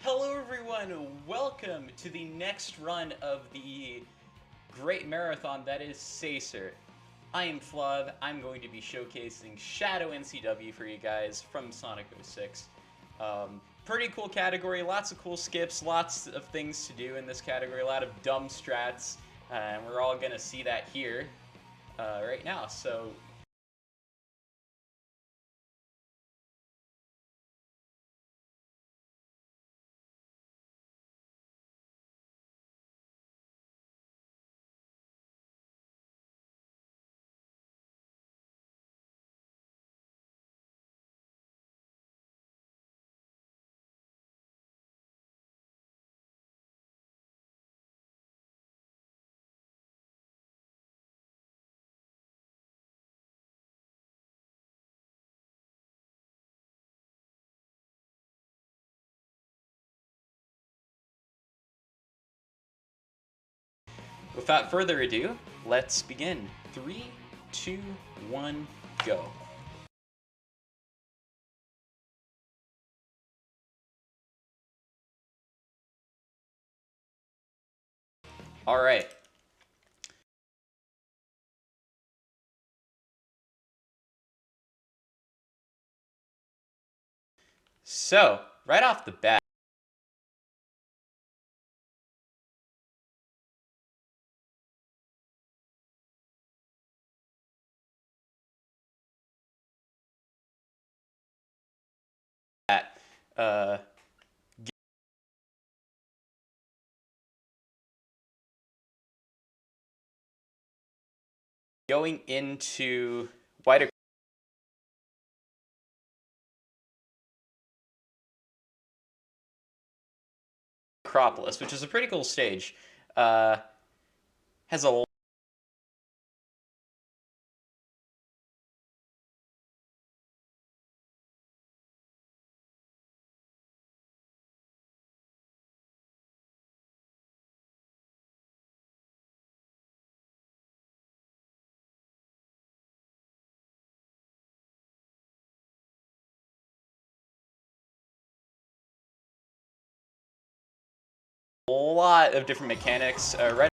Hello everyone, welcome to the next run of the great marathon that is SAEM. I am Flub. I'm going to be showcasing Shadow NCW for you guys from Sonic 06. Pretty cool category, lots of cool skips, lots of things to do in this category, a lot of dumb strats, and we're all going to see that here right now. So without further ado, let's begin. 3, 2, 1, go. All right. So, right off the bat, uh, going into White Acropolis, which is a pretty cool stage, has a lot of different mechanics. Right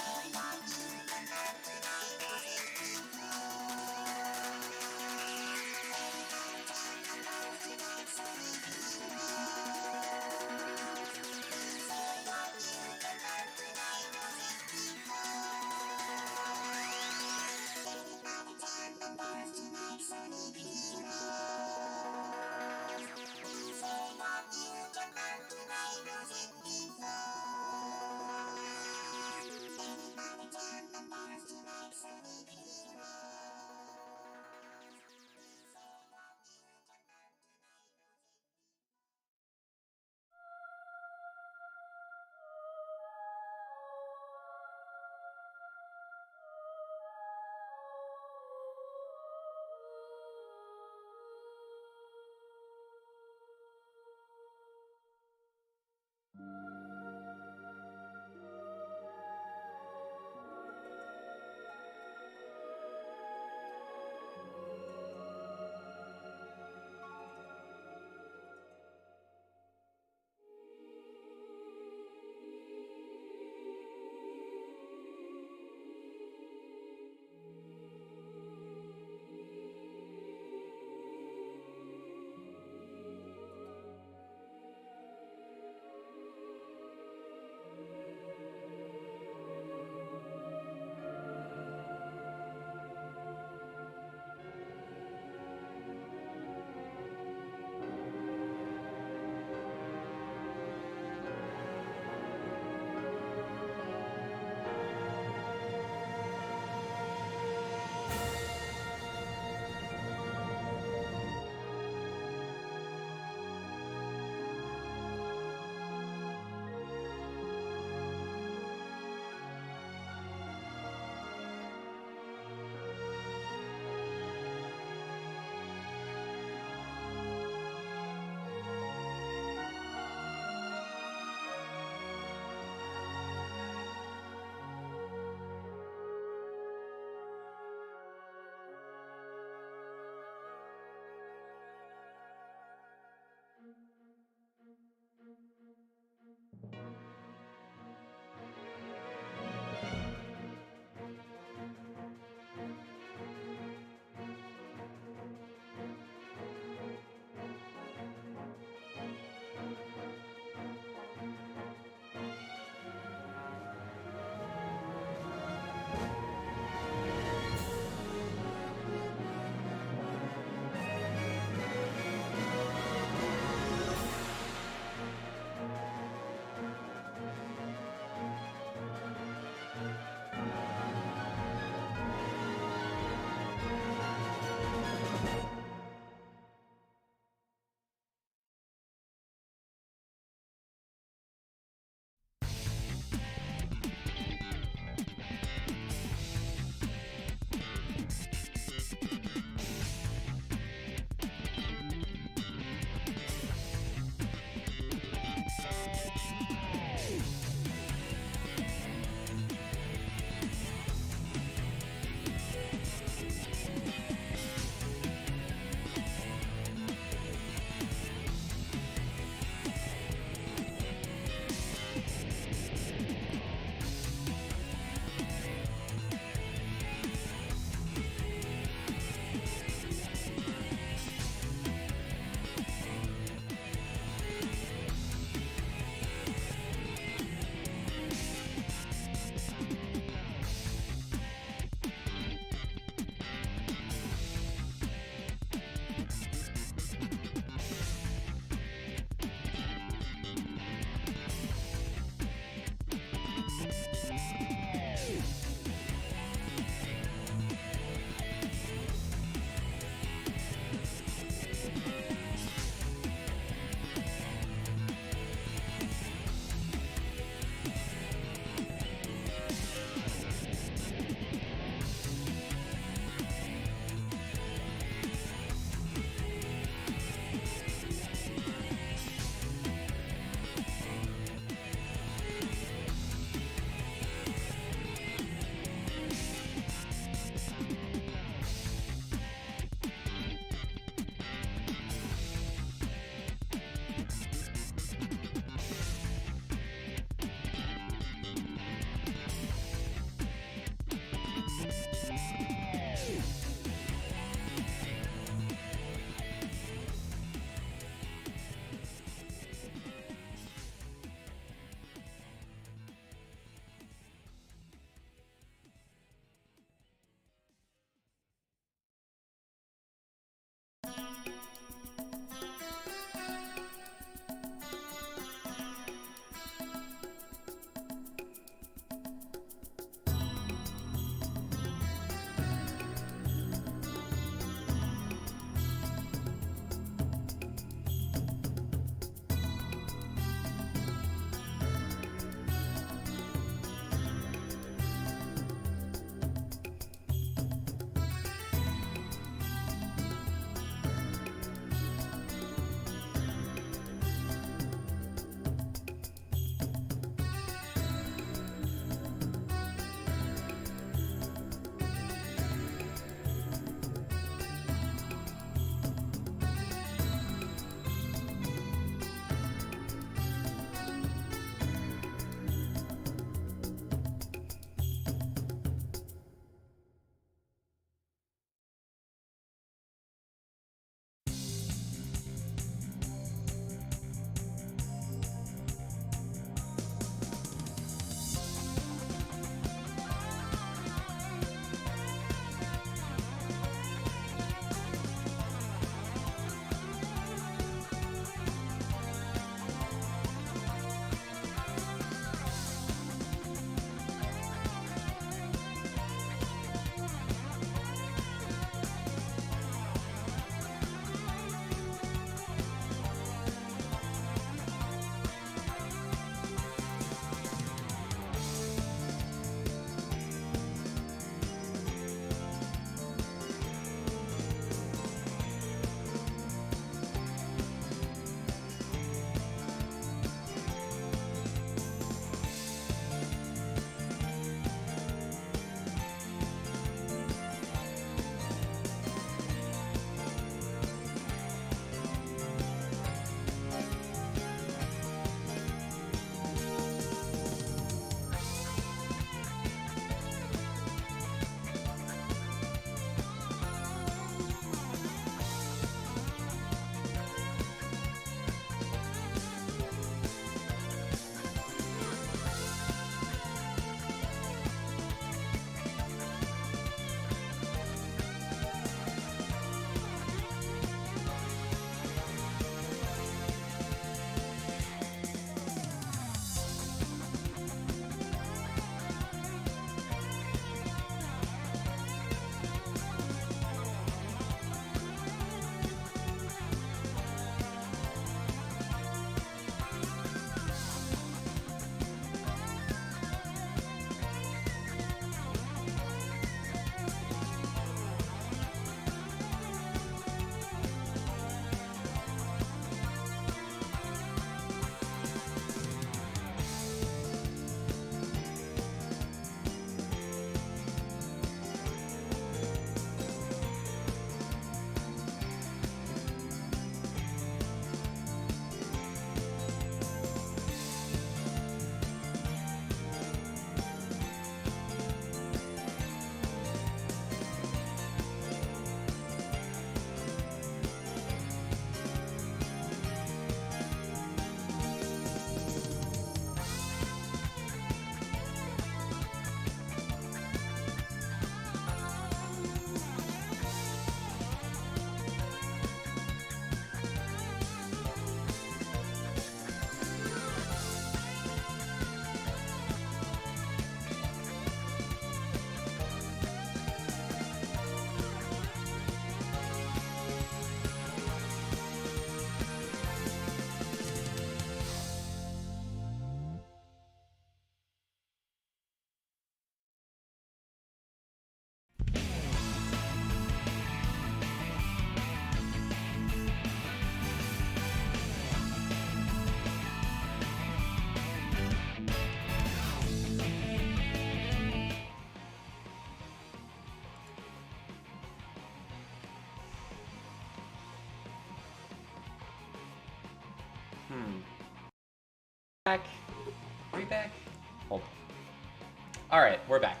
Alright, we're back.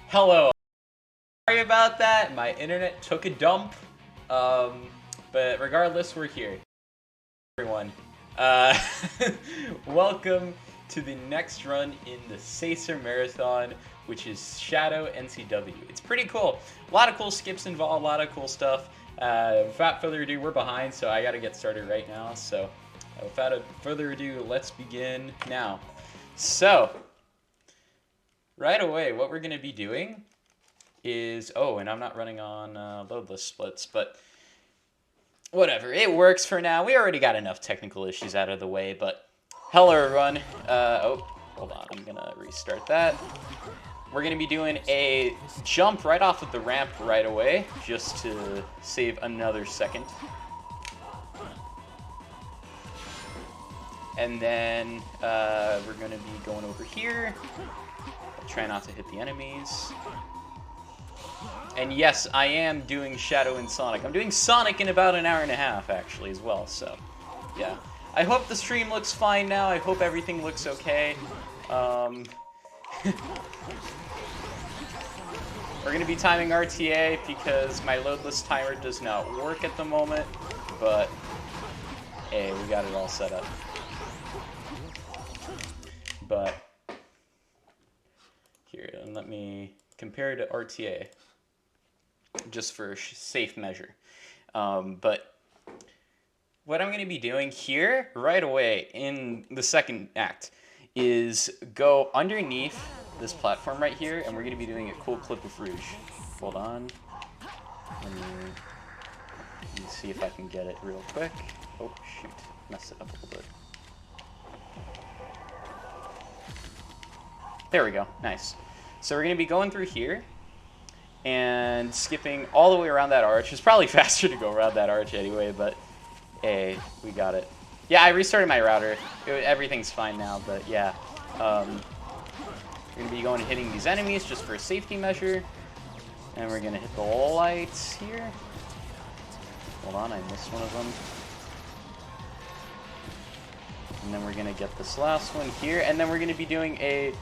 Hello. Sorry about that. My internet took a dump. But regardless, we're here. Everyone. Welcome to the next run in the SAEM Marathon, which is Shadow NCW. It's pretty cool. A lot of cool skips involved, a lot of cool stuff. Without further ado, we're behind, so I gotta get started right now. So, without further ado, let's begin now. So, right away, what we're gonna be doing is, oh, and I'm not running on loadless splits, but whatever, it works for now. We already got enough technical issues out of the way, but hello everyone. Oh, hold on, I'm gonna restart that. We're gonna be doing a jump right off of the ramp right away, just to save another second. And then we're gonna be going over here. Try not to hit the enemies. And yes, I am doing Shadow and Sonic. I'm doing Sonic in about an hour and a half, actually, as well, so, yeah. I hope the stream looks fine now. I hope everything looks okay. We're going to be timing RTA because my loadless timer does not work at the moment, but, hey, we got it all set up. But, here, and let me compare to RTA. Just for safe measure. But what I'm going to be doing here right away in the second act is go underneath this platform right here, and we're going to be doing a cool clip of Rouge. Hold on. Let me see if I can get it real quick. Oh, shoot. Messed it up a little bit. There we go. Nice. So we're going to be going through here and skipping all the way around that arch. It's probably faster to go around that arch anyway, but hey, we got it. Yeah, I restarted my router. Everything's fine now, but yeah. We're going to be going and hitting these enemies just for a safety measure. And we're going to hit the lights here. Hold on, I missed one of them. And then we're going to get this last one here. And then we're going to be doing a...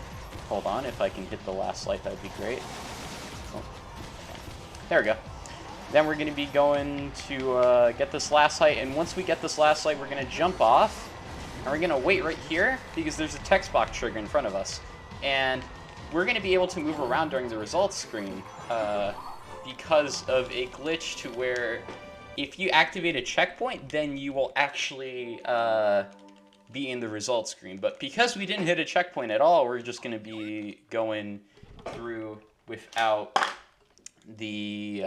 Hold on, if I can hit the last light, that would be great. Oh. There we go. Then we're going to be going to get this last light, and once we get this last light, we're going to jump off, and we're going to wait right here, because there's a text box trigger in front of us, and we're going to be able to move around during the results screen, because of a glitch to where if you activate a checkpoint, then you will actually be in the results screen. But because we didn't hit a checkpoint at all, we're just going to be going through without the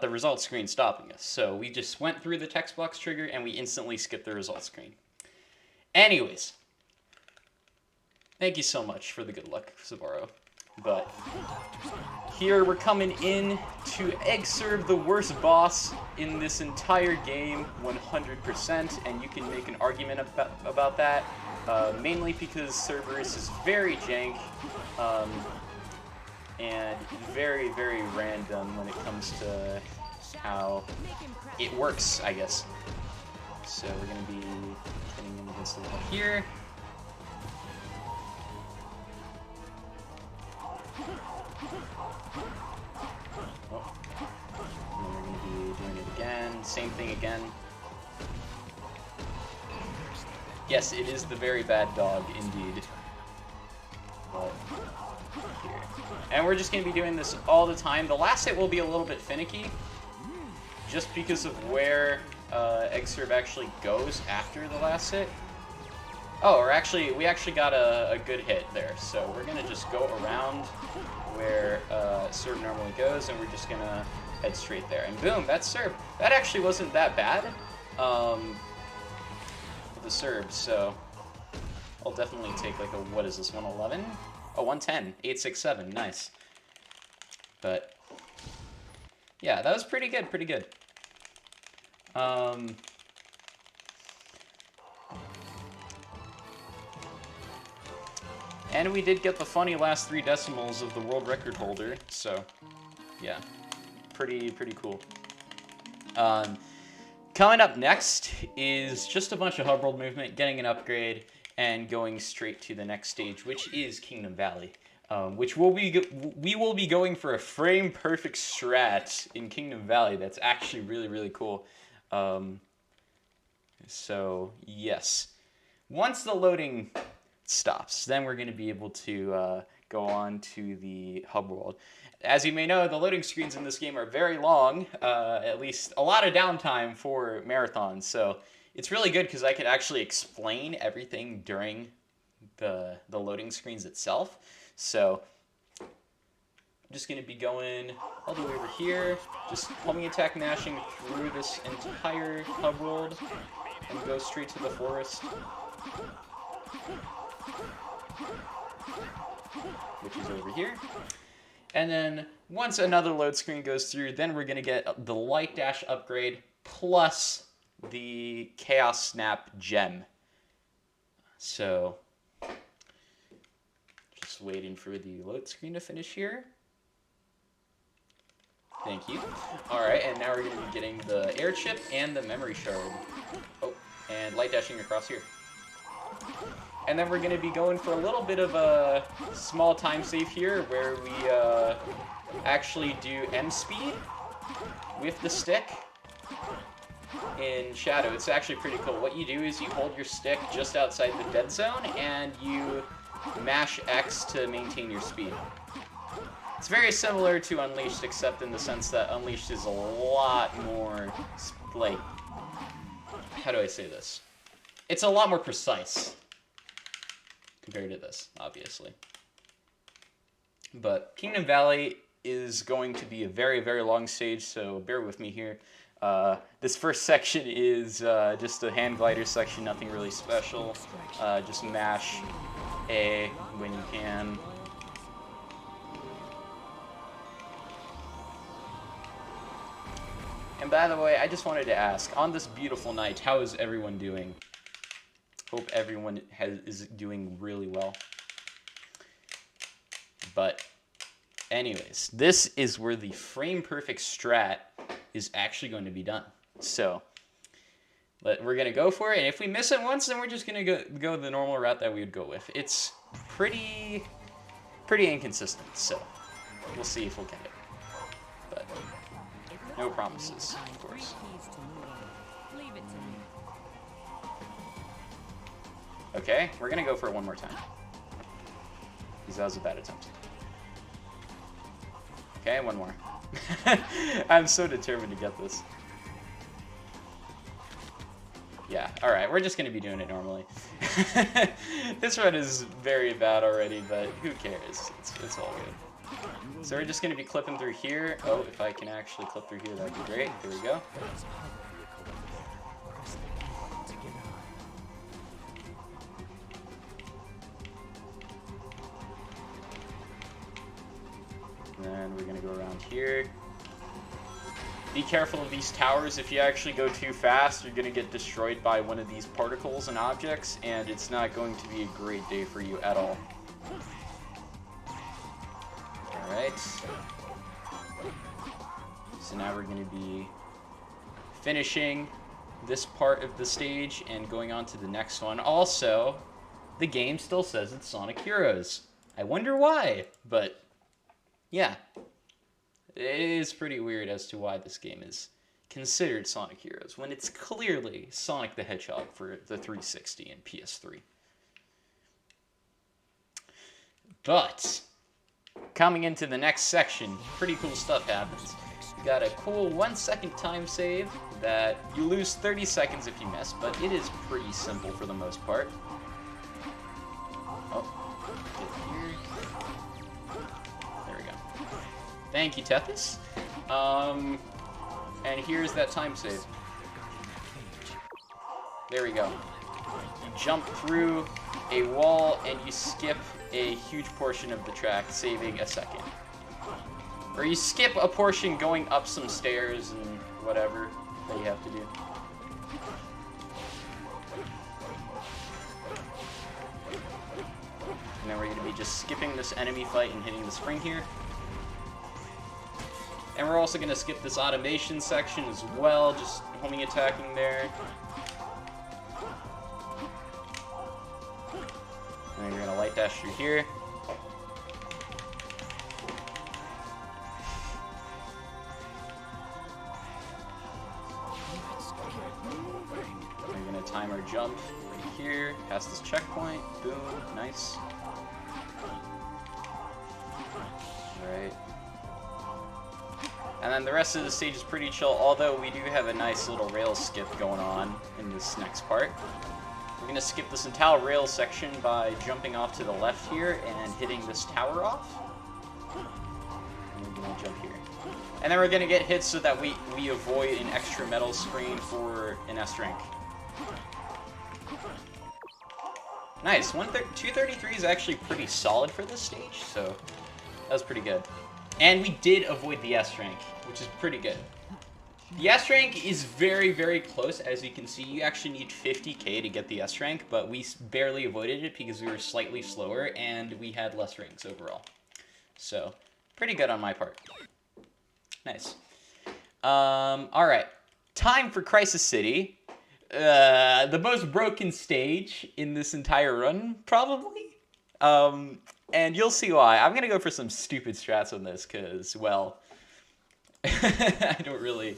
results screen stopping us. So we just went through the text box trigger and we instantly skipped the results screen. Anyways, thank you so much for the good luck, Sabaro. But here we're coming in to egg-serve the worst boss in this entire game, 100%, and you can make an argument about that, mainly because Cerberus is very jank, and very, very random when it comes to how it works, I guess. So we're going to be hitting him against the wall here. Oh. And then we're going to be doing it again. Same thing again. Yes, it is the very bad dog, indeed. But here. And we're just going to be doing this all the time. The last hit will be a little bit finicky, just because of where Egg-Serve actually goes after the last hit. Oh, we actually got a good hit there. So we're going to just go around where Serve normally goes, and we're just going to head straight there. And boom, that's Serve. That actually wasn't that bad with the Serve, so I'll definitely take like a, what is this, 111? Oh, 110, 867, nice. But yeah, that was pretty good, pretty good. And we did get the funny last 3 decimals of the world record holder, so yeah, pretty cool. Coming up next is just a bunch of hub world movement, getting an upgrade, and going straight to the next stage, which is Kingdom Valley, which we will be going for a frame perfect strat in Kingdom Valley. That's actually really, really cool. So yes, once the loading stops, then we're going to be able to go on to the hub world. As you may know, the loading screens in this game are very long, at least a lot of downtime for marathons, so it's really good because I could actually explain everything during the loading screens itself. So I'm just going to be going all the way over here, just homing attack mashing through this entire hub world, and go straight to the forest, which is over here. And then once another load screen goes through, then we're going to get the Light Dash upgrade plus the Chaos Snap gem. So just waiting for the load screen to finish here. Thank you. Alright, and now we're going to be getting the air chip and the memory shard. Oh, and light dashing across here. And then we're going to be going for a little bit of a small time save here where we actually do M speed with the stick in Shadow. It's actually pretty cool. What you do is you hold your stick just outside the dead zone and you mash X to maintain your speed. It's very similar to Unleashed, except in the sense that Unleashed is a lot more, like, how do I say this? It's a lot more precise compared to this, obviously. But Kingdom Valley is going to be a very, very long stage, so bear with me here. This first section is just a hand glider section, nothing really special. Just mash A when you can. And by the way, I just wanted to ask, on this beautiful night, how is everyone doing? Hope everyone is doing really well. But anyways, this is where the frame perfect strat is actually going to be done. So we're going to go for it, and if we miss it once, then we're just going to go the normal route that we would go with. It's pretty inconsistent, so we'll see if we'll get it. But no promises, of course. Okay, we're going to go for it one more time, because that was a bad attempt. Okay, one more. I'm so determined to get this. Yeah, alright, we're just going to be doing it normally. This run is very bad already, but who cares? It's all good. So we're just going to be clipping through here. Oh, if I can actually clip through here, that'd be great. Here we go. Then we're going to go around here. Be careful of these towers. If you actually go too fast, you're going to get destroyed by one of these particles and objects, and it's not going to be a great day for you at all. Alright. So now we're going to be finishing this part of the stage and going on to the next one. Also, the game still says it's Sonic Heroes. I wonder why, but yeah. It is pretty weird as to why this game is considered Sonic Heroes when it's clearly Sonic the Hedgehog for the 360 and PS3. But coming into the next section, pretty cool stuff happens. You got a cool 1 second time save that you lose 30 seconds if you miss, but it is pretty simple for the most part. Oh, get here. There we go. Thank you, Tethys. And here's that time save. There we go. You jump through a wall and you skip a huge portion of the track, saving a second. Or you skip a portion going up some stairs and whatever that you have to do. And then we're going to be just skipping this enemy fight and hitting the spring here. And we're also going to skip this automation section as well, just homing attacking there. And you're gonna light dash through here. We're gonna time our jump right here, past this checkpoint. Boom, nice. Alright. And then the rest of the stage is pretty chill, although we do have a nice little rail skip going on in this next part. We're going to skip this entire rail section by jumping off to the left here and hitting this tower off. And we're going to jump here. And then we're going to get hit so that we avoid an extra metal screen for an S rank. Nice. 233 is actually pretty solid for this stage, so that was pretty good. And we did avoid the S rank, which is pretty good. The S rank is very, very close. As you can see, you actually need 50k to get the S rank, but we barely avoided it because we were slightly slower and we had less ranks overall. So, pretty good on my part. Nice. Alright. Time for Crisis City. The most broken stage in this entire run, probably. And you'll see why. I'm going to go for some stupid strats on this because, well, I don't really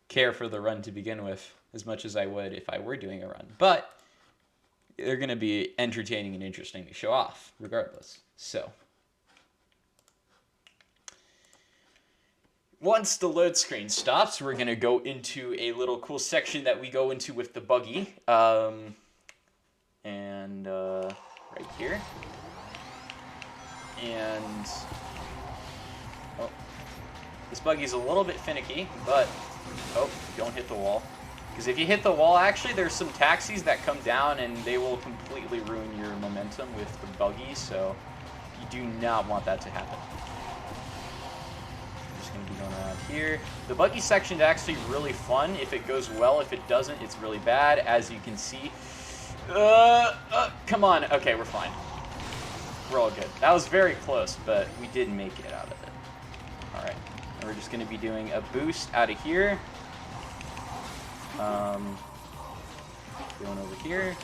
care for the run to begin with as much as I would if I were doing a run. But they're going to be entertaining and interesting to show off regardless. So, once the load screen stops, we're going to go into a little cool section that we go into with the buggy. Right here. And oh, this buggy's a little bit finicky, but oh, don't hit the wall. Because if you hit the wall, actually, there's some taxis that come down and they will completely ruin your momentum with the buggy, so you do not want that to happen. I'm just going to be going around here. The buggy section is actually really fun if it goes well. If it doesn't, it's really bad, as you can see. Come on. Okay, we're fine. We're all good. That was very close, but we did make it out of it. Alright. And we're just going to be doing a boost out of here. Going over here.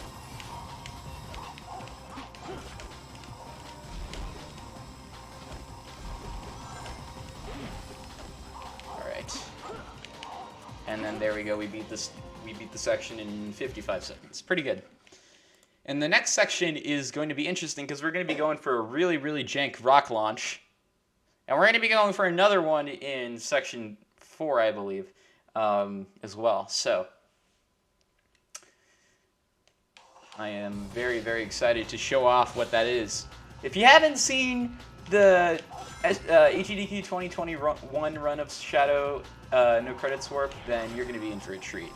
Alright. And then there we go. We beat the section in 55 seconds. Pretty good. And the next section is going to be interesting because we're going to be going for a really, really jank rock launch. And we're going to be going for another one in section 4, I believe, as well. So, I am very, very excited to show off what that is. If you haven't seen the HEDQ 2021 run of Shadow No Credits Warp, then you're going to be in for a treat.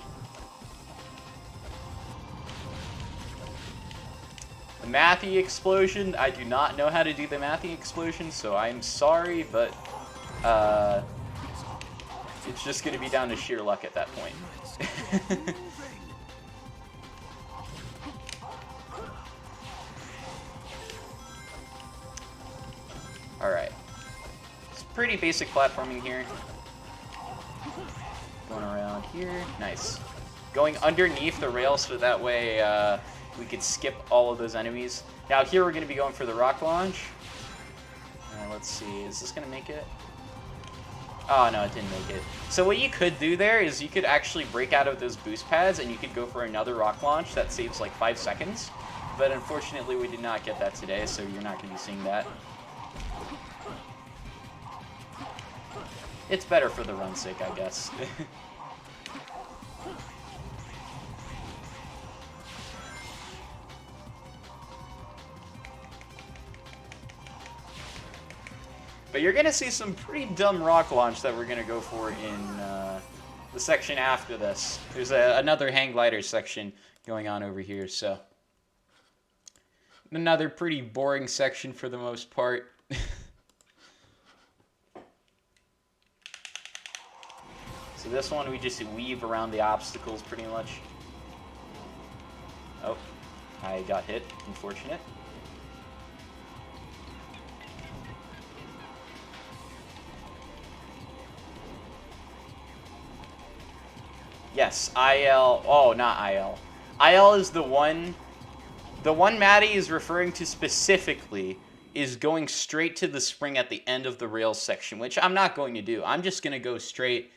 The Mathy explosion, I do not know how to do the Mathy explosion, so I'm sorry, but it's just going to be down to sheer luck at that point. Alright. It's pretty basic platforming here. Going around here. Nice. Going underneath the rail so that way we could skip all of those enemies. Now here we're going to be going for the rock launch. Let's see, is this going to make it? Oh no, it didn't make it. So what you could do there is you could actually break out of those boost pads and you could go for another rock launch that saves like 5 seconds. But unfortunately we did not get that today, so you're not going to be seeing that. It's better for the run's sake, I guess. But you're going to see some pretty dumb rock launch that we're going to go for in the section after this. There's another hang glider section going on over here, so. Another pretty boring section for the most part. So this one, we just weave around the obstacles pretty much. Oh, I got hit. Unfortunate. Yes, IL. Oh, not IL. IL is the one The one Maddie is referring to specifically is going straight to the spring at the end of the rail section, which I'm not going to do. I'm just going to go straight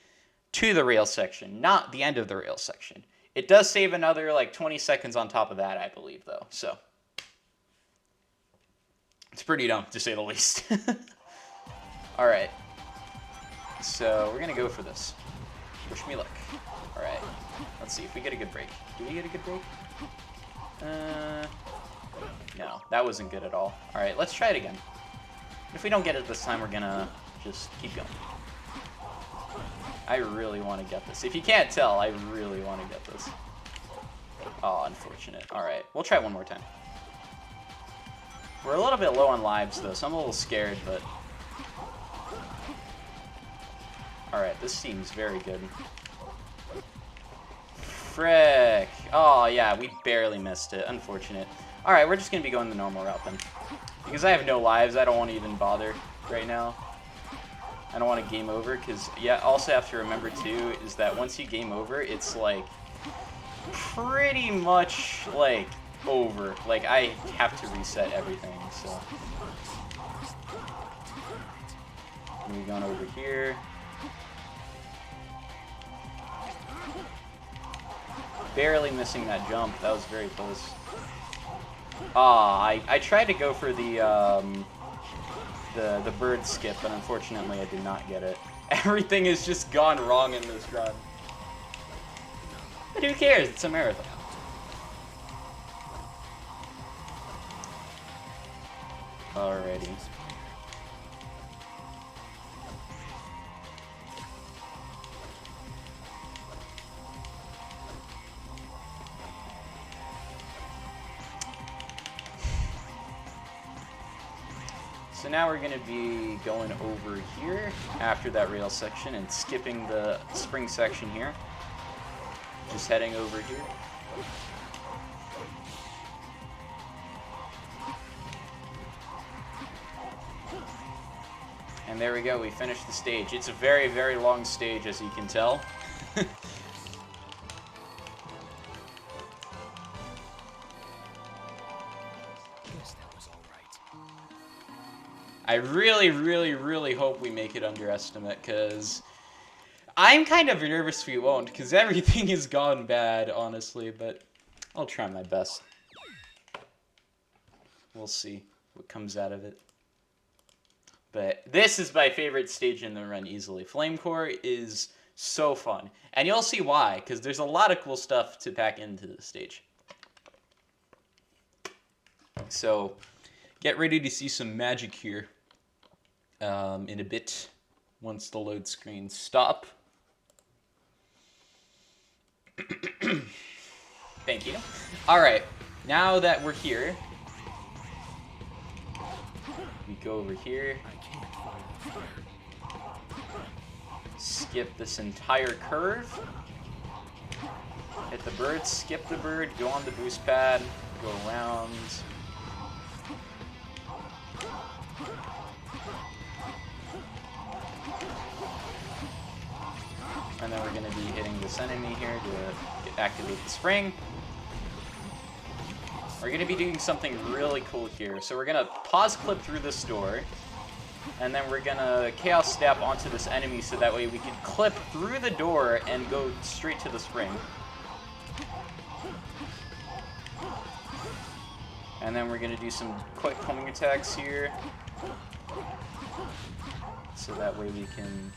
to the rail section, not the end of the rail section. It does save another like 20 seconds on top of that, I believe, though. So it's pretty dumb, to say the least. All right. So we're going to go for this. Wish me luck. All right. Let's see if we get a good break. Do we get a good break? No, that wasn't good at all. All right, let's try it again. If we don't get it this time, we're gonna just keep going. I really want to get this. If you can't tell, I really want to get this. Oh, unfortunate. All right, we'll try one more time. We're a little bit low on lives, though, so I'm a little scared, but... All right, this seems very good. Frick. Oh, yeah, we barely missed it. Unfortunate. All right, we're just going to be going the normal route then. Because I have no lives, I don't want to even bother right now. I don't want to game over, because, yeah, also have to remember, too, is that once you game over, it's, like, pretty much, like, over. Like, I have to reset everything, so. We're going over here. Barely missing that jump. That was very close. Ah, I tried to go for the bird skip, but unfortunately I did not get it. Everything has just gone wrong in this run. But who cares? It's a marathon. Alrighty. So now we're going to be going over here after that rail section and skipping the spring section here. Just heading over here. And there we go, we finished the stage. It's a very, very long stage, as you can tell. I really, really, really hope we make it under estimate, because I'm kind of nervous we won't, because everything has gone bad, honestly, but I'll try my best. We'll see what comes out of it. But this is my favorite stage in the run, easily. Flame Core is so fun. And you'll see why, because there's a lot of cool stuff to pack into this stage. So, get ready to see some magic here. In a bit, once the load screens stop. Thank you. Alright, now that we're here, we go over here, skip this entire curve, hit the bird, skip the bird, go on the boost pad, go around. And then we're going to be hitting this enemy here to activate the spring. We're going to be doing something really cool here. So we're going to pause clip through this door, and then we're going to chaos step onto this enemy so that way we can clip through the door and go straight to the spring. And then we're going to do some quick homing attacks here, so that way we can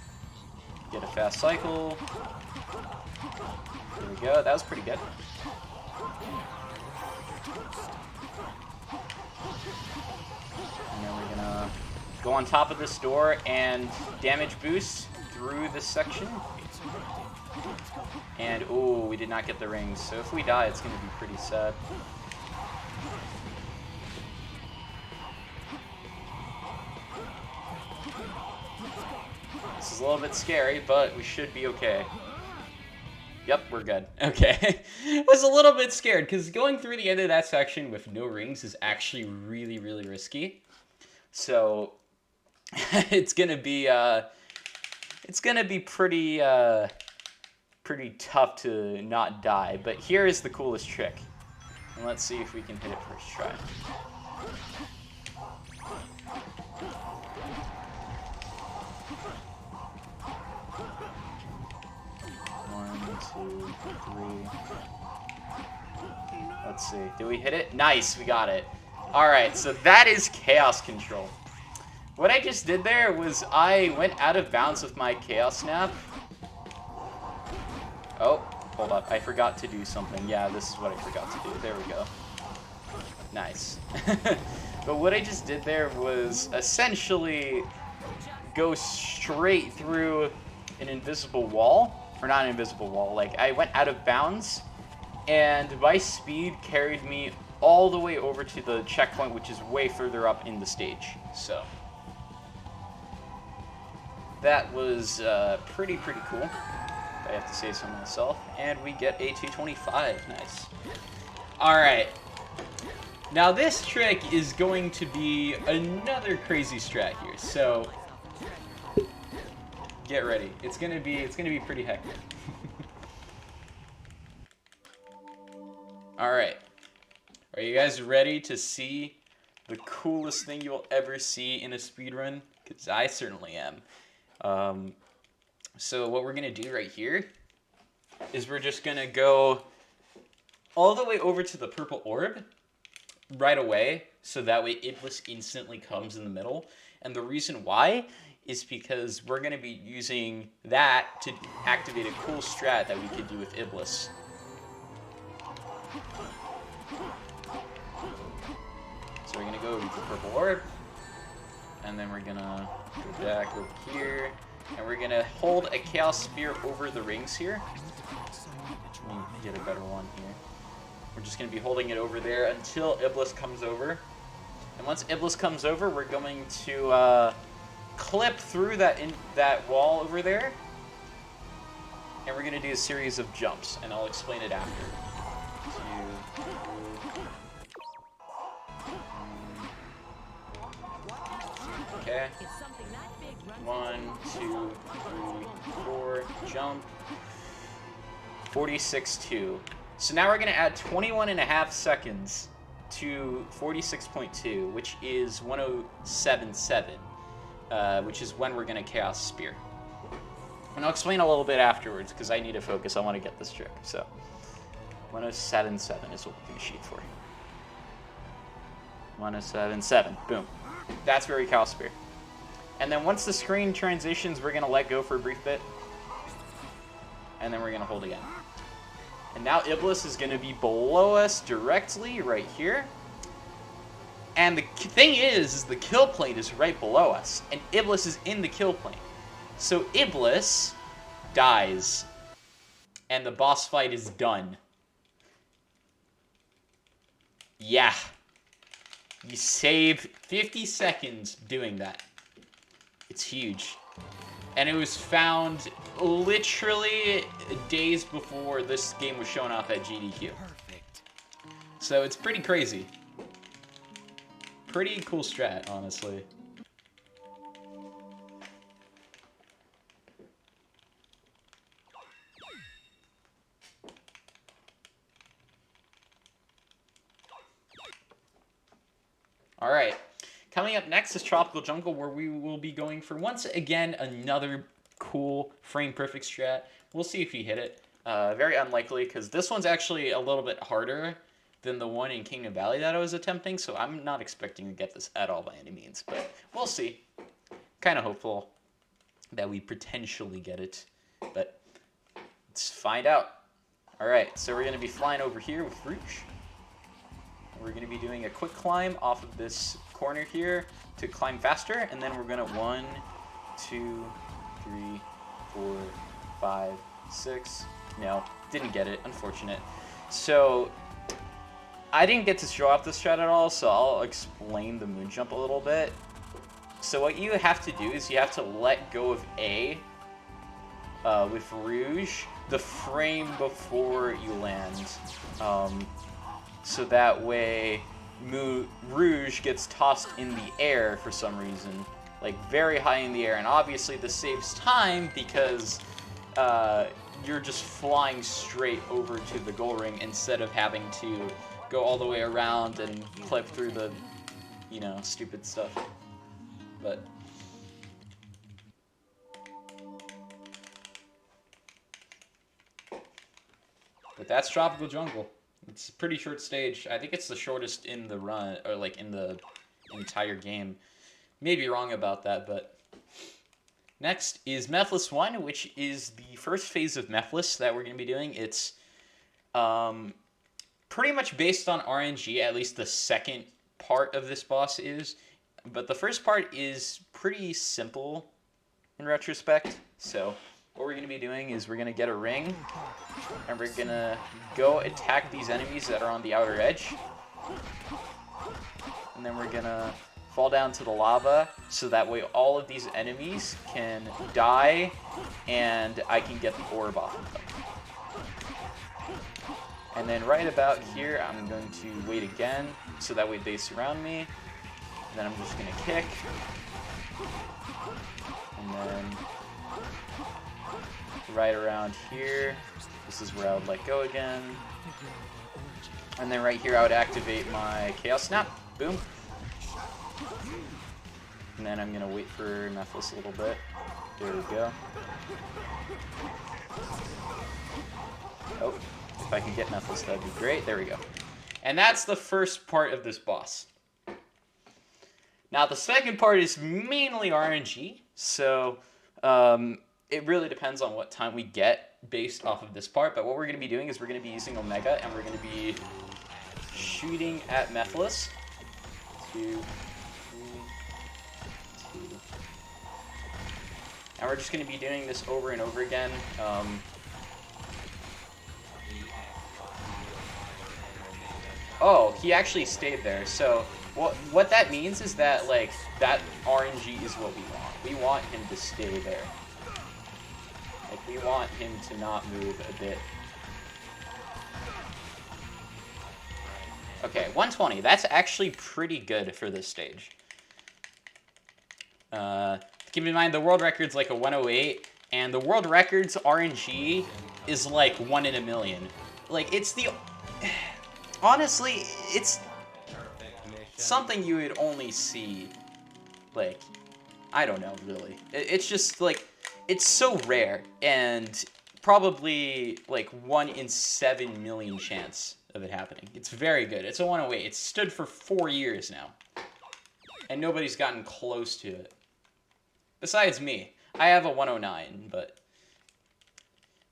get a fast cycle. There we go. That was pretty good. And then we're gonna go on top of this door and damage boost through this section. And oh, we did not get the rings. So if we die, it's gonna be pretty sad. This is a little bit scary, but we should be okay. Yep, we're good. Okay. I was a little bit scared, because going through the end of that section with no rings is actually really, really risky. So, it's gonna be pretty, pretty tough to not die. But here is the coolest trick. And let's see if we can hit it first try. One, two, three. Let's see. Did we hit it? Nice, we got it. Alright, so that is Chaos Control. What I just did there was I went out of bounds with my Chaos Snap. Oh, hold up. I forgot to do something. Yeah, this is what I forgot to do. There we go. Nice. But what I just did there was essentially go straight through an invisible wall. Or not an invisible wall. Like, I went out of bounds, and my speed carried me all the way over to the checkpoint, which is way further up in the stage. So that was pretty cool, if I have to say so myself. And we get a 225. Nice. Alright. Now this trick is going to be another crazy strat here. So get ready. It's gonna be pretty hectic. Alright. Are you guys ready to see the coolest thing you'll ever see in a speedrun? Because I certainly am. So what we're going to do right here is we're just going to go all the way over to the purple orb right away, so that way Iblis instantly comes in the middle. And the reason why is because we're going to be using that to activate a cool strat that we could do with Iblis. So we're going to go over to the purple orb, and then we're going to go back over here, and we're going to hold a Chaos Spear over the rings here. Let me get a better one here. We're just going to be holding it over there until Iblis comes over. And once Iblis comes over, we're going to clip through that wall over there, and we're going to do a series of jumps, and I'll explain it after. Okay. 1, 2, 3, 4, jump. 46.2. So now we're going to add 21.5 seconds to 46.2, which is 107.7, which is when we're going to Chaos Spear. And I'll explain a little bit afterwards, because I need to focus. I want to get this trick. So 107.7 is what we're going to shoot for. 107.7. Boom. That's where we Chaos Spear. And then once the screen transitions, we're going to let go for a brief bit. And then we're going to hold again. And now Iblis is going to be below us directly right here. And the thing is the kill plane is right below us. And Iblis is in the kill plane. So Iblis dies. And the boss fight is done. Yeah. You save 50 seconds doing that. It's huge. And it was found literally days before this game was shown off at GDQ. Perfect. So it's pretty crazy. Pretty cool strat, honestly. Alright, coming up next is Tropical Jungle, where we will be going for, once again, another cool frame-perfect strat. We'll see if we hit it. Very unlikely, because this one's actually a little bit harder than the one in Kingdom Valley that I was attempting, so I'm not expecting to get this at all by any means, but we'll see. Kind of hopeful that we potentially get it, but let's find out. Alright, so we're going to be flying over here with Rouge. We're going to be doing a quick climb off of this corner here to climb faster, and then we're going to 1, 2, 3, 4, 5, 6. No, didn't get it, unfortunate. So I didn't get to show off this strat at all, so I'll explain the moon jump a little bit. So what you have to do is you have to let go of A with Rouge the frame before you land. So that way Rouge gets tossed in the air for some reason, like very high in the air, and obviously this saves time because you're just flying straight over to the goal ring instead of having to go all the way around and clip through the, you know, stupid stuff. But that's Tropical Jungle. It's a pretty short stage. I think it's the shortest in the run, or like in the entire game. Maybe wrong about that, but next is Mephiles 1, which is the first phase of Mephiles that we're going to be doing. It's pretty much based on RNG, at least the second part of this boss is. But the first part is pretty simple in retrospect. So what we're going to be doing is we're going to get a ring, and we're going to go attack these enemies that are on the outer edge. And then we're going to fall down to the lava, so that way all of these enemies can die, and I can get the orb off of them. And then right about here, I'm going to wait again, so that way they surround me. And then I'm just going to kick. And then right around here, this is where I would let go again. And then right here, I would activate my Chaos Snap. Boom. And then I'm going to wait for Mephiles a little bit. There we go. Oh, if I can get Mephiles, that'd be great. There we go. And that's the first part of this boss. Now, the second part is mainly RNG. So, it really depends on what time we get based off of this part. But what we're going to be doing is we're going to be using Omega, and we're going to be shooting at Mephiles. 2, 3, 2. And we're just going to be doing this over and over again. Oh, he actually stayed there. So what that means is that, like, that RNG is what we want. We want him to stay there. Like, we want him to not move a bit. Okay, 120. That's actually pretty good for this stage. Keep in mind, the world record's like a 108, and the world record's RNG is like 1 in a million. Like, it's the... Honestly, it's something you would only see, like, I don't know, really. It's just, like, it's so rare, and probably, like, 1 in 7 million chance of it happening. It's very good. It's a 108. It's stood for 4 years now, and nobody's gotten close to it. Besides me. I have a 109, but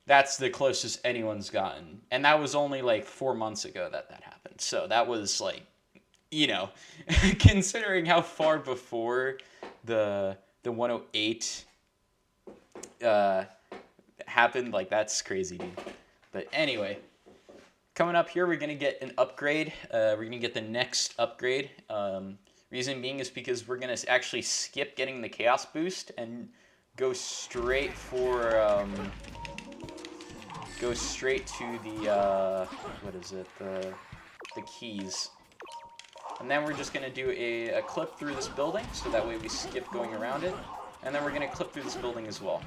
that's the closest anyone's gotten. And that was only like 4 months ago that happened. So that was like, you know, considering how far before the 108 happened, like, that's crazy, dude. But anyway, coming up here, we're going to get an upgrade. We're going to get the next upgrade. Reason being is because we're going to actually skip getting the Chaos Boost and go straight for, go straight to the, what is it, the keys. And then we're just going to do a clip through this building, so that way we skip going around it. And then we're going to clip through this building as well.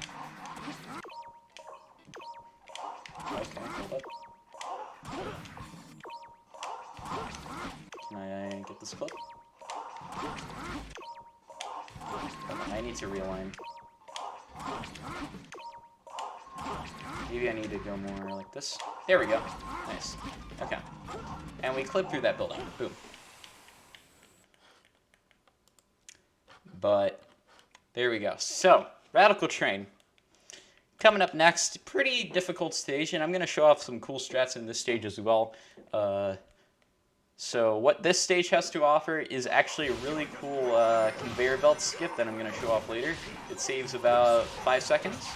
Okay, hold up. Can I get this clip? I need to realign. Maybe I need to go more like this. There we go. Nice. Okay. And we clip through that building. Boom. But there we go. So, Radical Train. Coming up next, pretty difficult stage, and I'm going to show off some cool strats in this stage as well. So what this stage has to offer is actually a really cool conveyor belt skip that I'm going to show off later. It saves about 5 seconds.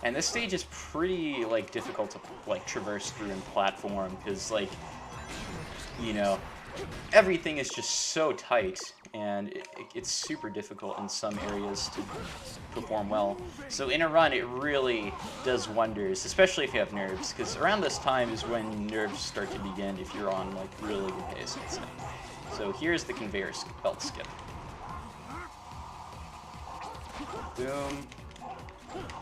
And this stage is pretty, like, difficult to, like, traverse through and platform, because, like, you know, everything is just so tight, and it's super difficult in some areas to perform well. So in a run, it really does wonders, especially if you have nerves, because around this time is when nerves start to begin if you're on, like, really good pace, I'd say. So here's the conveyor belt skip. Boom.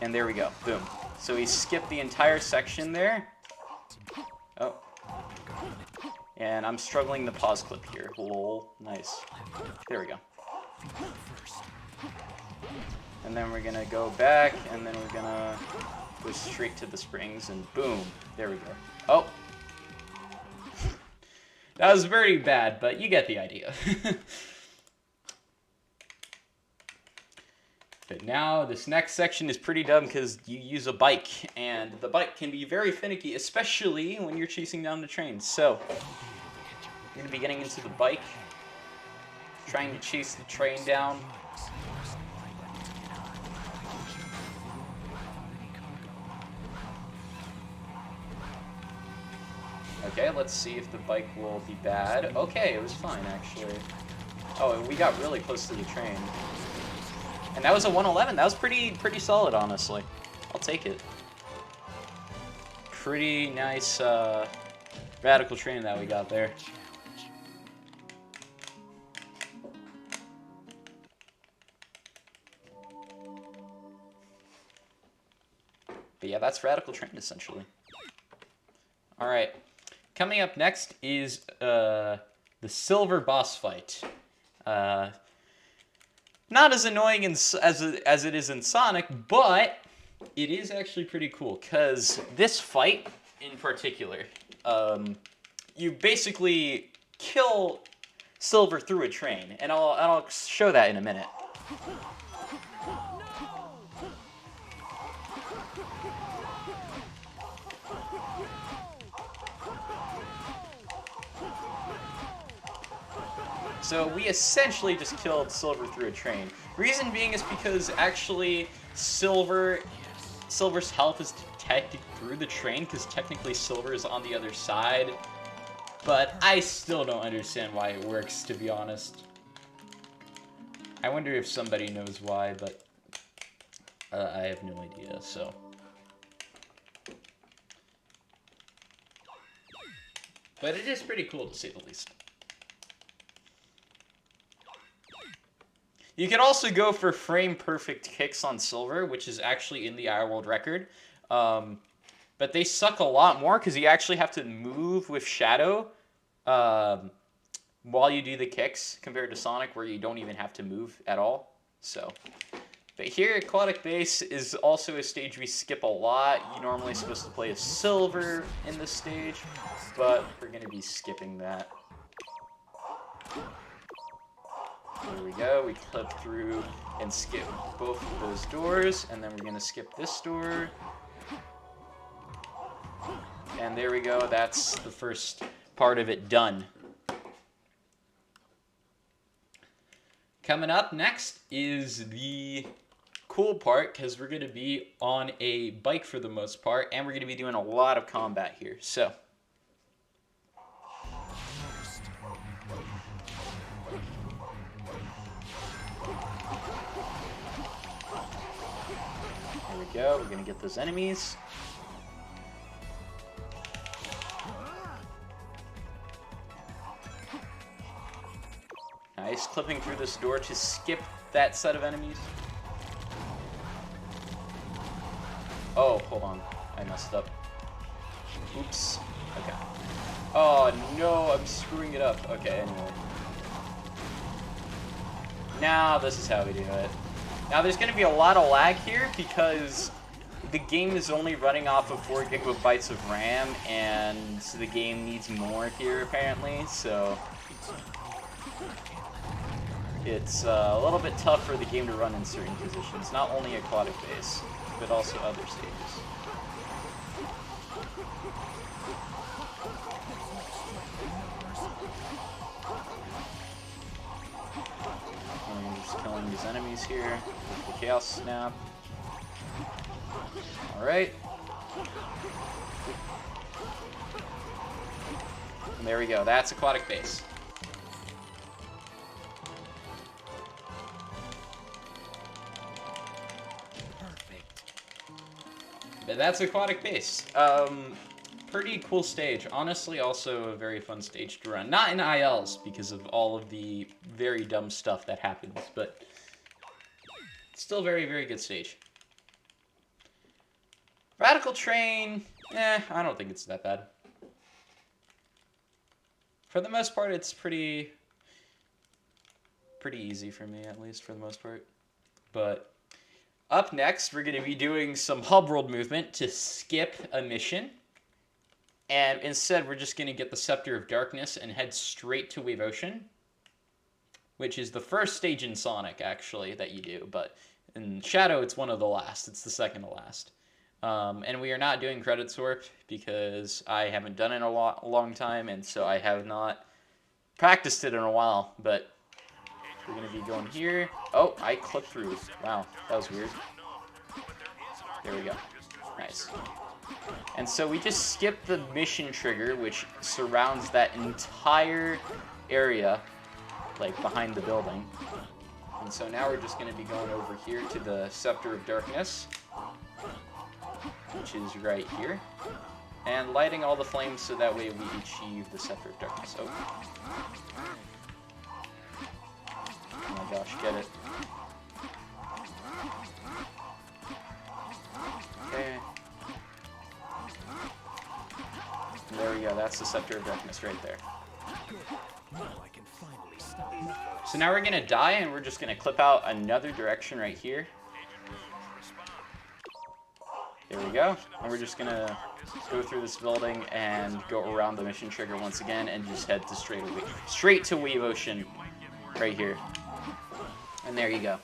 And there we go. Boom. So we skipped the entire section there. And I'm struggling to pause clip here. Lol. Nice. There we go. And then we're going to go back, and then we're going to go straight to the springs, and boom. There we go. Oh. That was very bad, but you get the idea. But now, this next section is pretty dumb because you use a bike, and the bike can be very finicky, especially when you're chasing down the train. So, we're going to be getting into the bike, trying to chase the train down. Okay, let's see if the bike will be bad. Okay, it was fine, actually. Oh, we got really close to the train. And that was a 111. That was pretty solid, honestly. I'll take it. Pretty nice radical train that we got there. But yeah, that's radical train, essentially. Alright. Coming up next is the silver boss fight. Not as annoying as it is in Sonic, but it is actually pretty cool, because this fight in particular, you basically kill Silver through a train, and I'll show that in a minute. So we essentially just killed Silver through a train. Reason being is because actually Silver's health is detected through the train, because technically Silver is on the other side. But I still don't understand why it works, to be honest. I wonder if somebody knows why, but I have no idea, so. But it is pretty cool, to say the least. You can also go for frame-perfect kicks on Silver, which is actually in the world record. But they suck a lot more, because you actually have to move with Shadow while you do the kicks, compared to Sonic, where you don't even have to move at all. So, but here, Aquatic Base is also a stage we skip a lot. You're normally supposed to play as Silver in this stage, but we're going to be skipping that. There we go, we clip through and skip both of those doors, and then we're going to skip this door. And there we go, that's the first part of it done. Coming up next is the cool part, because we're going to be on a bike for the most part, and we're going to be doing a lot of combat here. So, there we go, we're going to get those enemies. Nice, clipping through this door to skip that set of enemies. Oh, hold on. I messed up. Oops. Okay. Oh, no, I'm screwing it up. Okay, anyway. Now, this is how we do it. Now, there's going to be a lot of lag here, because the game is only running off of 4 gigabytes of RAM, and the game needs more here, apparently, so it's a little bit tough for the game to run in certain positions, not only Aquatic Base, but also other stages. And I'm just killing these enemies here with the Chaos Snap. Alright. And there we go, that's Aquatic Base. But that's Aquatic Base. Pretty cool stage. Honestly, also a very fun stage to run. Not in ILs, because of all of the very dumb stuff that happens, but still very, very good stage. Radical Train, I don't think it's that bad. For the most part, it's pretty easy for me, at least for the most part. But up next, we're going to be doing some hub world movement to skip a mission. And instead, we're just going to get the Scepter of Darkness and head straight to Wave Ocean, which is the first stage in Sonic, actually, that you do. But in Shadow, it's one of the last. It's the second to last. And we are not doing Credit Warp because I haven't done it in a long time, and so I have not practiced it in a while. But we're going to be going here. Oh, I clipped through. Wow, that was weird. There we go. Nice. And so we just skip the mission trigger, which surrounds that entire area, like behind the building. And so now we're just going to be going over here to the Scepter of Darkness, which is right here, and lighting all the flames so that way we achieve the Scepter of Darkness. Oh my gosh, get it. Okay. And there we go, that's the Scepter of Darkness right there. So now we're going to die, and we're just going to clip out another direction right here. There we go. And we're just going to go through this building and go around the mission trigger once again and just head to straight to Wave Ocean right here. And there you go.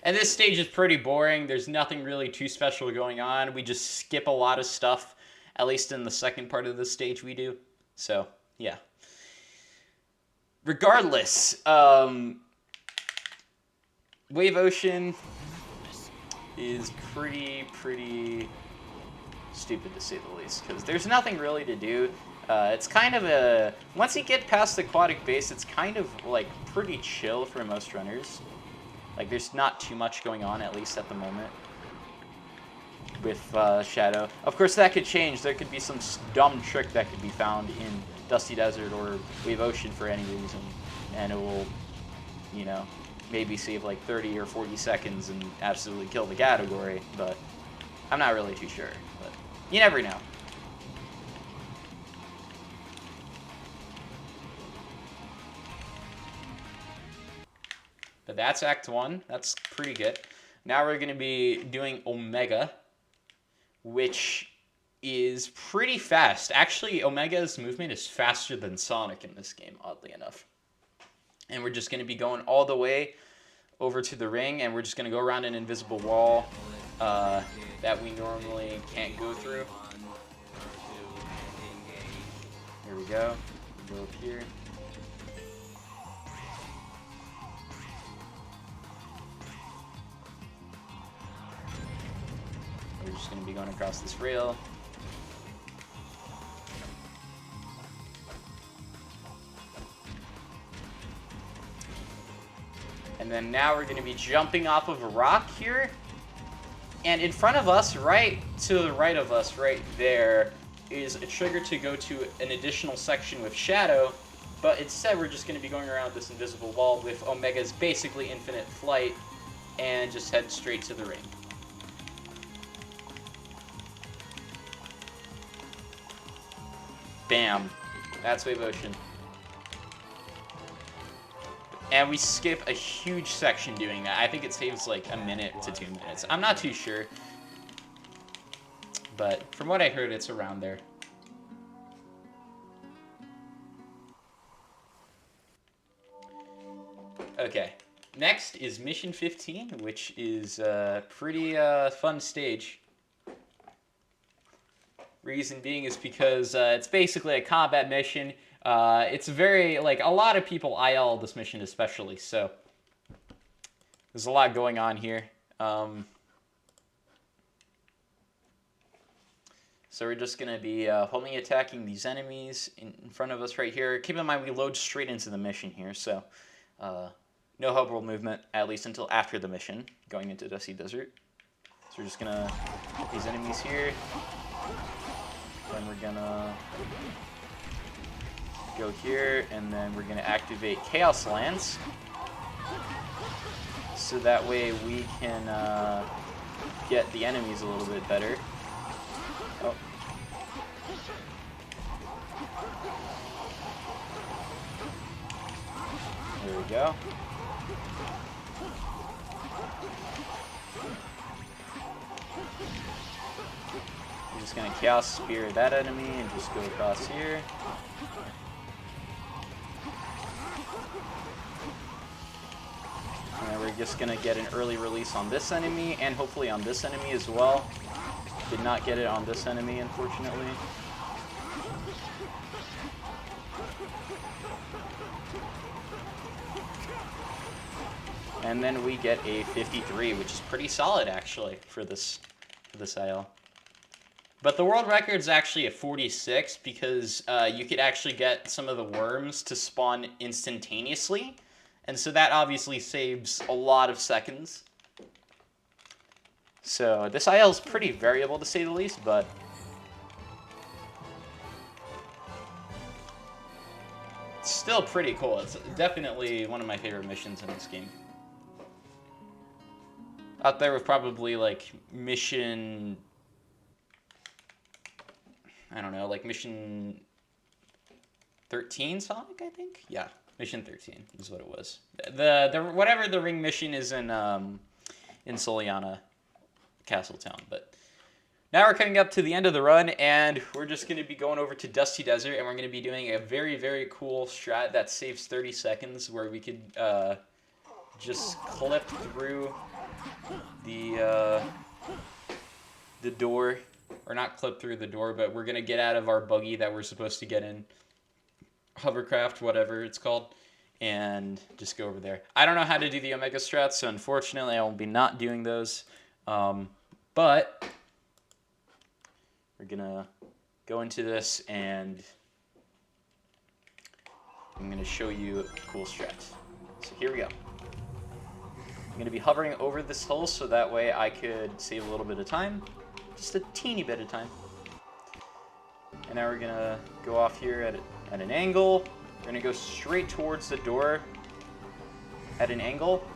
And this stage is pretty boring. There's nothing really too special going on. We just skip a lot of stuff, at least in the second part of the stage we do. So, yeah. Regardless, Wave Ocean is pretty stupid, to say the least, because there's nothing really to do. It's kind of a... Once you get past the aquatic base, it's kind of, like, pretty chill for most runners. Like, there's not too much going on, at least at the moment, with Shadow. Of course, that could change. There could be some dumb trick that could be found in Dusty Desert or Wave Ocean for any reason, and it will, you know, maybe save like 30 or 40 seconds and absolutely kill the category, but I'm not really too sure, but you never know. But that's Act 1. That's pretty good. Now we're going to be doing Omega, which is pretty fast. Actually, Omega's movement is faster than Sonic in this game, oddly enough. And we're just going to be going all the way over to the ring, and we're just going to go around an invisible wall that we normally can't go through. Here we go. Go up here. We're just going to be going across this rail. And then now we're going to be jumping off of a rock here. And in front of us, right to the right of us, right there, is a trigger to go to an additional section with Shadow. But instead, we're just going to be going around this invisible wall with Omega's basically infinite flight and just head straight to the ring. Bam. That's Wave Ocean. And we skip a huge section doing that. I think it saves like a minute to 2 minutes. I'm not too sure. But from what I heard, it's around there. Okay. Next is Mission 15, which is a pretty fun stage. Reason being is because it's basically a combat mission. It's very, like, a lot of people IL this mission especially, so there's a lot going on here. So we're just going to be only attacking these enemies in front of us right here. Keep in mind, we load straight into the mission here, so no hub world movement, at least until after the mission, going into Dusty Desert. So we're just going to hit these enemies here. Then we're going to go here, and then we're going to activate Chaos Lands. So that way we can get the enemies a little bit better. Oh. There we go. I'm just gonna Chaos Spear that enemy and just go across here. And then we're just gonna get an early release on this enemy and hopefully on this enemy as well. Did not get it on this enemy, unfortunately. And then we get a 53, which is pretty solid actually for this IL. But the world record is actually a 46 because you could actually get some of the worms to spawn instantaneously. And so that obviously saves a lot of seconds. So this IL is pretty variable to say the least, but it's still pretty cool. It's definitely one of my favorite missions in this game. Out there with probably like mission, I don't know, like mission 13 Sonic, I think? Yeah, mission 13 is what it was. The whatever the ring mission is in Soliana Castletown. But now we're coming up to the end of the run, and we're just going to be going over to Dusty Desert, and we're going to be doing a very, very cool strat that saves 30 seconds, where we could just clip through the door, or not clip through the door, but we're going to get out of our buggy that we're supposed to get in, hovercraft, whatever it's called, and just go over there. I don't know how to do the Omega strats, so unfortunately I will be not doing those. But we're gonna go into this and I'm gonna show you a cool strat. So here we go. I'm gonna be hovering over this hill so that way I could save a little bit of time. Just a teeny bit of time. And now we're gonna go off here at an angle. We're gonna go straight towards the door at an angle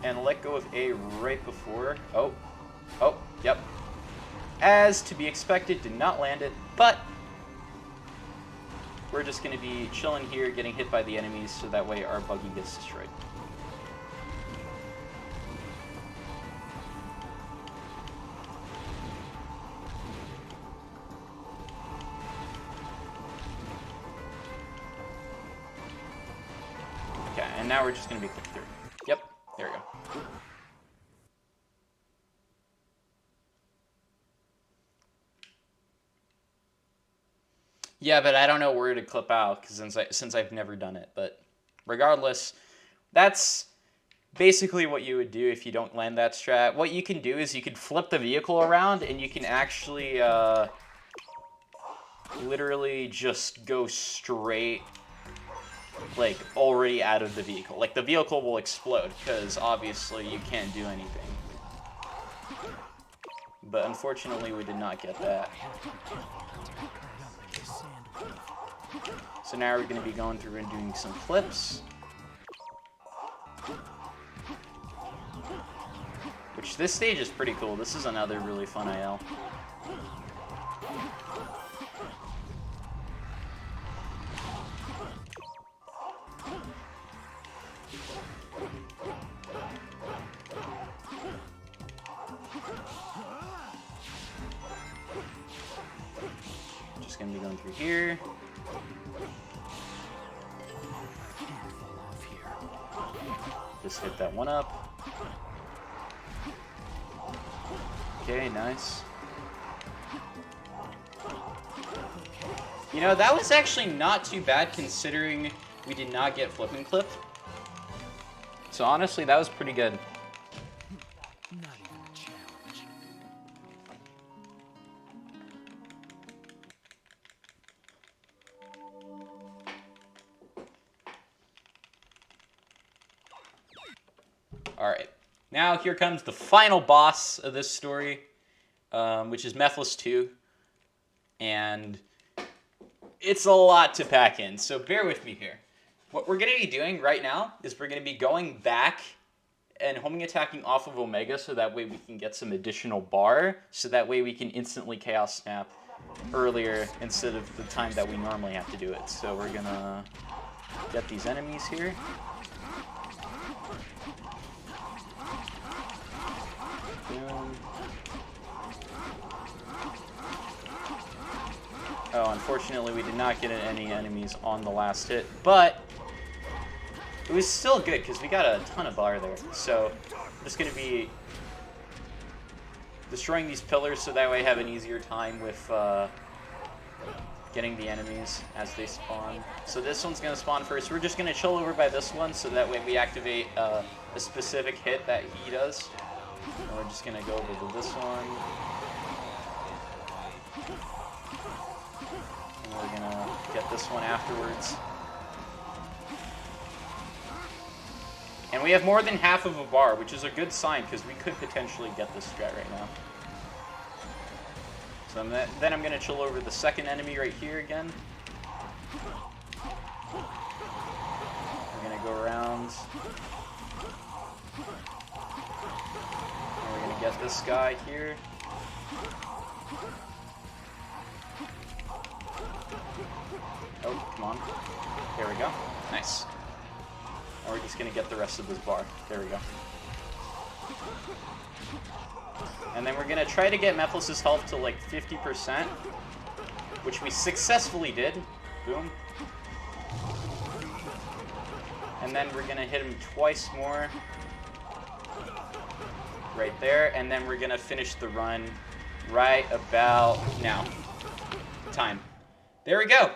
and let go of A right before. Oh, yep. As to be expected, did not land it, but we're just going to be chilling here, getting hit by the enemies, so that way our buggy gets destroyed. Okay, and now we're just going to be clicked through. Yep, there we go. Yeah, but I don't know where to clip out because since I've never done it. But regardless, that's basically what you would do if you don't land that strat. What you can do is you can flip the vehicle around and you can actually literally just go straight, like, already out of the vehicle. Like, the vehicle will explode because obviously you can't do anything. But unfortunately, we did not get that. So now we're going to be going through and doing some flips. Which this stage is pretty cool. This is another really fun IL. Just going to be going through here. Just hit that one up. Okay, nice. You know, that was actually not too bad considering we did not get flip and clip. So honestly, that was pretty good. Not even a challenge. Alright, now here comes the final boss of this story, which is Methless 2, and it's a lot to pack in, so bear with me here. What we're going to be doing right now is we're going to be going back and homing attacking off of Omega so that way we can get some additional bar, so that way we can instantly Chaos Snap earlier instead of the time that we normally have to do it. So we're going to get these enemies here. Boom. Oh, unfortunately we did not get any enemies on the last hit, but it was still good because we got a ton of bar there. So I'm just going to be destroying these pillars so that way I have an easier time with getting the enemies as they spawn. So this one's going to spawn first. We're just going to chill over by this one so that way we activate a specific hit that he does. And we're just going to go over to this one. And we're going to get this one afterwards. And we have more than half of a bar, which is a good sign because we could potentially get this strat right now. So then I'm going to chill over the second enemy right here again. We're going to go around. And we're going to get this guy here. Oh, come on. There we go. Nice. And we're just going to get the rest of this bar. There we go. And then we're going to try to get Mephiles' health to like 50%, which we successfully did. Boom. And then we're going to hit him twice more. Right there. And then we're going to finish the run right about now. Time. There we go.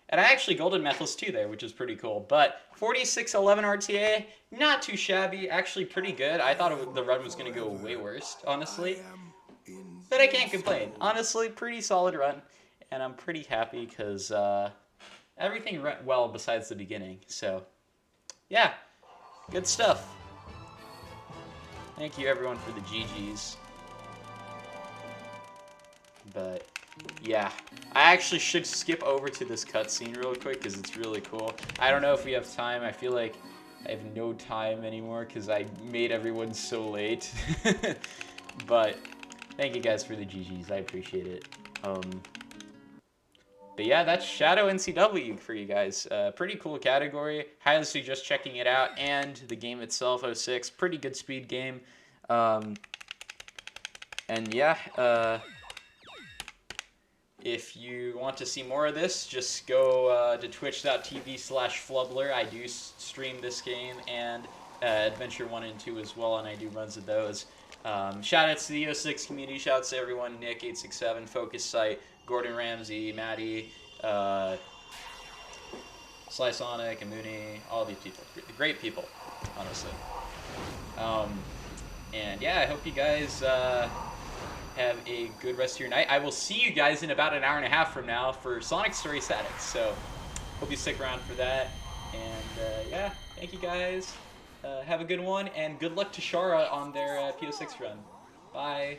And I actually golden Mephiles too there, which is pretty cool. But 4611 RTA, not too shabby, actually pretty good. I thought the run was going to go way worse, honestly. But I can't complain. Honestly, pretty solid run. And I'm pretty happy because everything went well besides the beginning. So, yeah, good stuff. Thank you everyone for the GGs. But yeah, I actually should skip over to this cutscene real quick because it's really cool. I don't know if we have time. I feel like I have no time anymore because I made everyone so late. But thank you guys for the GGs. I appreciate it. But yeah, that's Shadow NCW for you guys. Pretty cool category. Highly suggest checking it out. And the game itself, 06, pretty good speed game. And yeah, if you want to see more of this, just go to twitch.tv/Flubbler. I do stream this game and Adventure 1 and 2 as well, and I do runs of those. Shoutouts to the 06 community. Shoutouts to everyone. Nick867, Focus Sight, Gordon Ramsay, Maddie, Sly Sonic, Amuni, all these people. Great people, honestly. And yeah, I hope you guys have a good rest of your night. I will see you guys in about an hour and a half from now for Sonic Story Static. So, hope you stick around for that. And yeah, thank you guys. Have a good one, and good luck to Shara on their PO6 run. Bye.